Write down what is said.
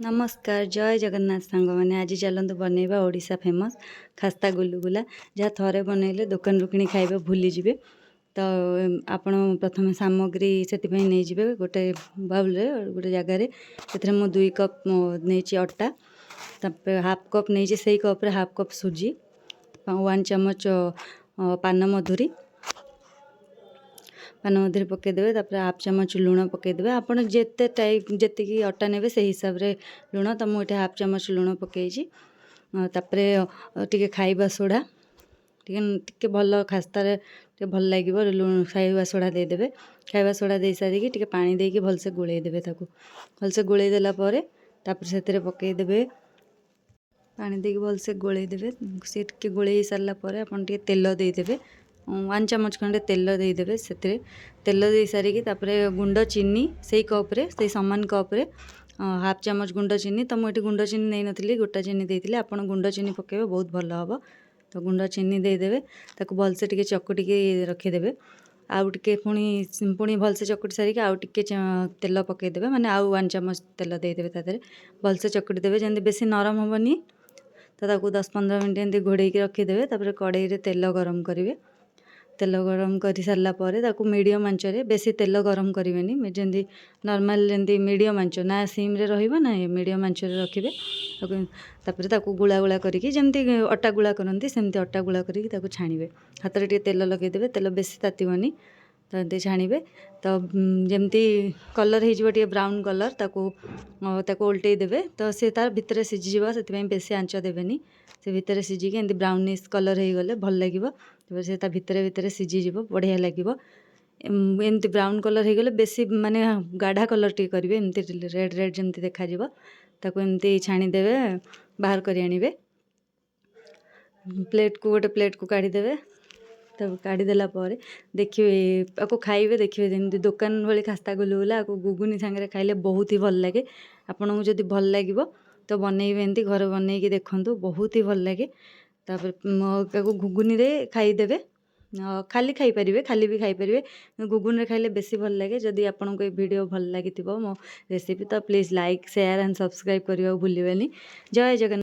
नमस्कार जय जगन्नाथ सांग मैंने आज चलतु बनैबा ओडिशा फेमस खास्ता गुलुगुला जहाँ थरे बनइले दुकान किणी खाइबा भूली जिवे। तो आपण प्रथम सामग्री से नहीं जिवे गोटे बाउल रे गोटे जगार से मु 2 कप नहीं अटा तापर हाफ कप नहीं से कप रे हाफ कप सुजी 1 चमच पान मधुरी पकईदेवे तापर हाफ चमच लुण पकईदेवे आपड़ जिते टाइप जी अटा ने से हिसाब से लुण तो मुझे हाफ चमच लुण पकईची तापर टे खाइबा सोडा टे भल खास्तार भल लगे लुण खाइबा सोडा देदेवे खाइबा सोडा दे सारिकी टे पानी देकी भलसे गोलैदेवे भलसे गोलैदेला से पकईदेवे पानी देकी भलसे गोलैदेवे सी टे गोलै सारापर आपन टे तेल देदेवे 1 चमच खंडे तेल देदेवे से तेल दे सारिकी तापर गुंड चीनी से कप रे से सामान कप रे हाफ चमच गुंड चीनी तो मुझे गुंड चीनी नहीं नथली गोटा चीनी देती आपन गुंड चीनी पकेबे बहुत भल हम तो गुंड चीनी देदेवे ताको भलसे टिके चकुटिके रखिदेवे आउ टिके पुणी भलसे चकुटी सारिकी आउ टिके तेल पकईदेवे माने आउ 1 चमच तेल देदेवे तादेरे भलसे चकुटी देवे जंदी बेसी नरम होबनी तो ताको 10-15 मिनट एंती घोड़े रखिदेवे तापर कड़ाई रे तेल गरम करेंगे तेल गरम कर सारा मीडियम आंच रे बेसी तेल गरम करेंगे जमी नॉर्मल जमी मीडियम आंच ना सिम रे रहिबा ना मीडियम आंच रे रखिबे तापर गुला गुला करके जमती अटा गुला करती सेमती अटा गुला करके छाणिबे हाथ में तेल लगेदेवे तेल बेसी तातीबनी तो छाणिबे तो जमती कलर हो ब्राउन कलर ताको उल्टे देवे तो सी तार भितर सीझी से बेसी आंच देवेनी से भितर सीझिकी एमती ब्राउनिश कलर हो गले भल लगे से भितर भितर सीझीज बढ़िया लगे एमती ब्राउन कलर हो गले बेसी माने गाढ़ा कलर टी करेंगे एमती रेड रेड जमती देखा ताको एमती छाणीदेवे बाहर कर आनिबे गोटे प्लेट को काढ़ीदेवे तब काढ़ीदेला देखिए आपको खाइबे देखिए जमी दुकान भाई खास्ता गुलुगुला आपको गुगुनी सांगे खाइले बहुत ही भल लगे आपन को जदि भल लगे तो बनइबे एमती घर बनईकी देखंतु बहुत ही भल लगे तापर घुगुनी रे खाईदेवे खाली खाई परिबे खाली भी खाई परिबे घुगुनी रे खाइले बेसी भल लगे जदि आपन को वीडियो भल लगी मो रेसिपी तो please like share and subscribe करने भूलिबेनी। जय जगन्नाथ।